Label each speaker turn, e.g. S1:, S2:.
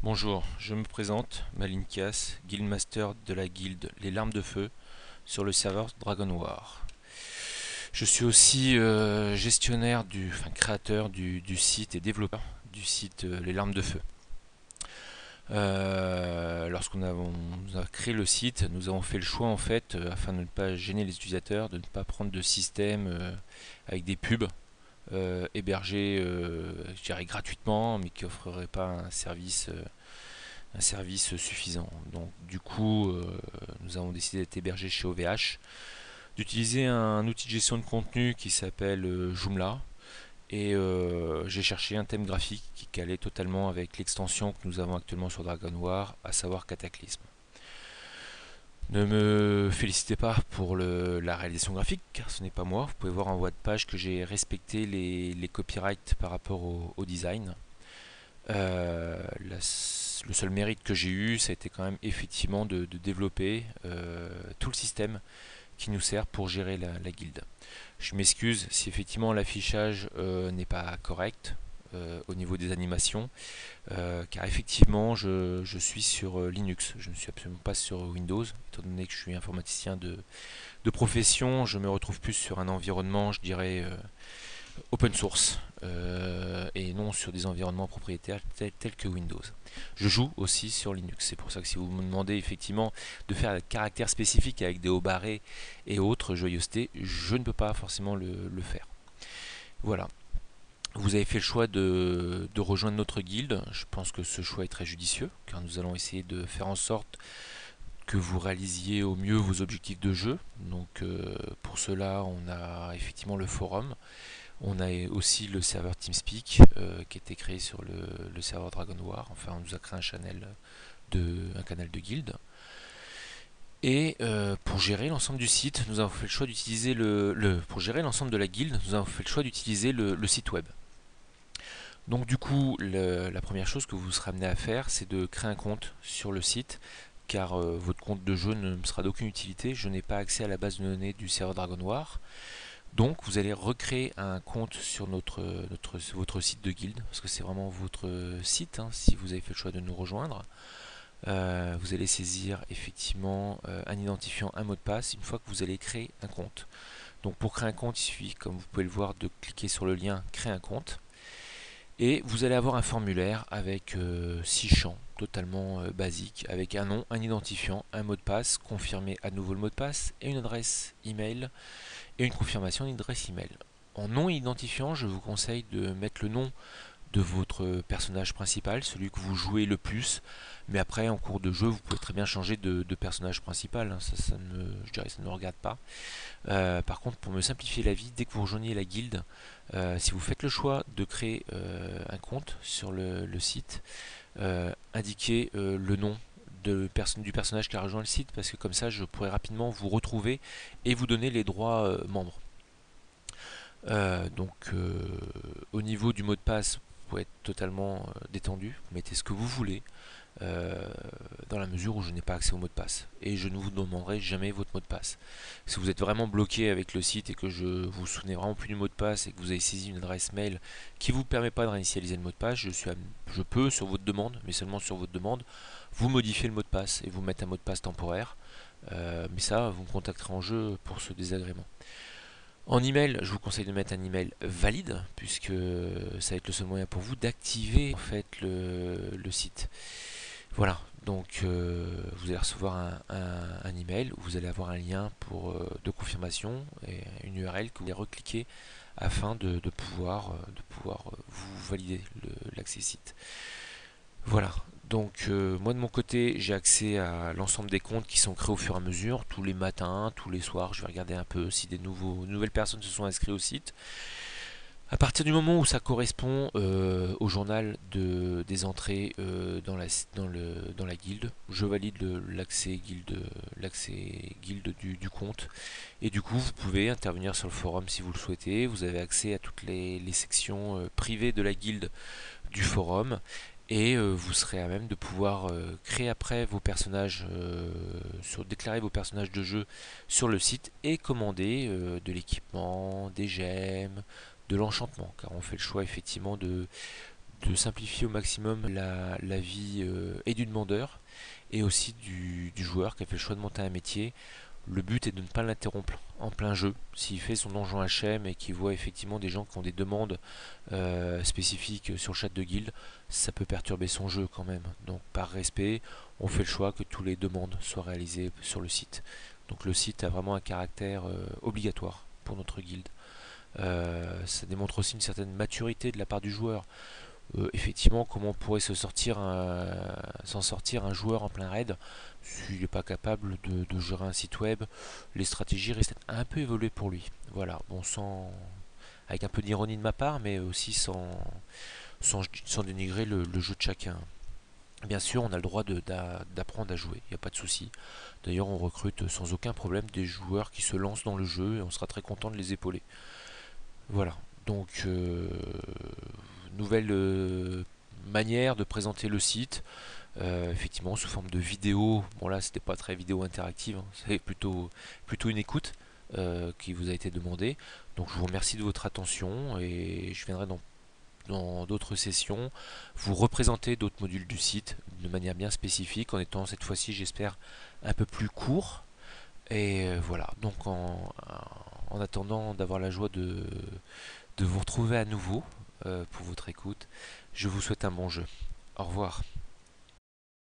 S1: Bonjour, je me présente, Malinkas, Guildmaster de la guilde Les Larmes de Feu sur le serveur Dragon War. Je suis aussi gestionnaire créateur du site et développeur du site Les Larmes de Feu. On a créé le site, nous avons fait le choix en fait, afin de ne pas gêner les utilisateurs, de ne pas prendre de système avec des pubs hébergés, je dirais gratuitement, mais qui offriraient pas un service suffisant. Donc du coup, nous avons décidé d'être hébergé chez OVH, d'utiliser un outil de gestion de contenu qui s'appelle Joomla. Et j'ai cherché un thème graphique qui calait totalement avec l'extension que nous avons actuellement sur Dragon War, à savoir Cataclysme. Ne me félicitez pas pour la réalisation graphique, car ce n'est pas moi. Vous pouvez voir en voie de page que j'ai respecté les copyrights par rapport au design. Le seul mérite que j'ai eu, ça a été quand même effectivement de développer tout le système qui nous sert pour gérer la guilde. Je m'excuse si effectivement l'affichage n'est pas correct au niveau des animations, car effectivement je suis sur Linux, je ne suis absolument pas sur Windows, étant donné que je suis informaticien de profession, je me retrouve plus sur un environnement, je dirais, open source et non sur des environnements propriétaires tels que Windows. Je joue aussi sur Linux, c'est pour ça que si vous me demandez effectivement de faire un caractère spécifique avec des hauts barrés et autres joyeusetés, je ne peux pas forcément le faire. Voilà. Vous avez fait le choix de rejoindre notre guilde. Je pense que ce choix est très judicieux, car nous allons essayer de faire en sorte que vous réalisiez au mieux vos objectifs de jeu. Donc pour cela, on a effectivement le forum. On a aussi le serveur TeamSpeak qui a été créé sur le serveur Dragon War. Enfin, on nous a créé un canal de guilde. Et pour gérer l'ensemble du site, nous avons fait le choix d'utiliser pour gérer l'ensemble de la guilde, nous avons fait le choix d'utiliser le site web. Donc du coup, la première chose que vous serez amené à faire, c'est de créer un compte sur le site, car votre compte de jeu ne me sera d'aucune utilité. Je n'ai pas accès à la base de données du serveur Dragon War. Donc vous allez recréer un compte sur votre site de guilde, parce que c'est vraiment votre site, hein, si vous avez fait le choix de nous rejoindre. Vous allez saisir effectivement un identifiant, un mot de passe, une fois que vous allez créer un compte. Donc pour créer un compte, il suffit, comme vous pouvez le voir, de cliquer sur le lien Créer un compte. Et vous allez avoir un formulaire avec 6 champs totalement basiques, avec un nom, un identifiant, un mot de passe, confirmer à nouveau le mot de passe, et une adresse email et une confirmation d'adresse email. En nom identifiant, je vous conseille de mettre le nom de votre personnage principal, celui que vous jouez le plus, mais après en cours de jeu vous pouvez très bien changer de personnage principal, hein. Ça ne regarde pas. Par contre, pour me simplifier la vie, dès que vous rejoignez la guilde, si vous faites le choix de créer un compte sur le site, indiquez le nom du personnage qui a rejoint le site, parce que comme ça je pourrai rapidement vous retrouver et vous donner les droits membres. Au niveau du mot de passe, vous pouvez être totalement détendu, vous mettez ce que vous voulez, euh, dans la mesure où je n'ai pas accès au mot de passe. Et je ne vous demanderai jamais votre mot de passe. Si vous êtes vraiment bloqué avec le site et que je vous souvenez vraiment plus du mot de passe et que vous avez saisi une adresse mail qui ne vous permet pas de réinitialiser le mot de passe, je peux, sur votre demande, mais seulement sur votre demande, vous modifier le mot de passe et vous mettre un mot de passe temporaire. Mais ça, vous me contacterez en jeu pour ce désagrément. En email, je vous conseille de mettre un email valide, puisque ça va être le seul moyen pour vous d'activer en fait le site. Voilà, donc vous allez recevoir un email où vous allez avoir un lien de confirmation et une URL que vous allez recliquer afin de pouvoir vous valider l'accès site. Voilà, donc moi de mon côté j'ai accès à l'ensemble des comptes qui sont créés au fur et à mesure, tous les matins, tous les soirs, je vais regarder un peu si nouvelles personnes se sont inscrites au site. À partir du moment où ça correspond au journal des entrées dans la guilde, je valide l'accès guilde du compte. Et du coup, vous pouvez intervenir sur le forum si vous le souhaitez. Vous avez accès à toutes les sections privées de la guilde du forum. Et vous serez à même de pouvoir créer après vos personnages, déclarer vos personnages de jeu sur le site et commander de l'équipement, des gemmes, de l'enchantement, car on fait le choix effectivement de simplifier au maximum la vie et du demandeur et aussi du joueur qui a fait le choix de monter un métier. Le but est de ne pas l'interrompre en plein jeu. S'il fait son donjon HM et qu'il voit effectivement des gens qui ont des demandes spécifiques sur le chat de guild, ça peut perturber son jeu quand même. Donc par respect, on fait le choix que toutes les demandes soient réalisées sur le site. Donc le site a vraiment un caractère obligatoire pour notre guilde. Ça démontre aussi une certaine maturité de la part du joueur. Effectivement, comment pourrait s'en sortir un joueur en plein raid s'il n'est pas capable de gérer un site web. Les stratégies risquent d'être un peu évoluées pour lui. Voilà, bon, avec un peu d'ironie de ma part, mais aussi sans dénigrer le jeu de chacun. Bien sûr, on a le droit d'apprendre à jouer, il n'y a pas de souci. D'ailleurs, on recrute sans aucun problème des joueurs qui se lancent dans le jeu et on sera très content de les épauler. Voilà, donc nouvelle manière de présenter le site, effectivement sous forme de vidéo. Bon là c'était pas très vidéo interactive, hein, c'est plutôt une écoute qui vous a été demandée. Donc je vous remercie de votre attention et je viendrai dans d'autres sessions vous représenter d'autres modules du site de manière bien spécifique en étant cette fois-ci j'espère un peu plus court. Et voilà, donc en attendant d'avoir la joie de vous retrouver à nouveau pour votre écoute, je vous souhaite un bon jeu. Au revoir.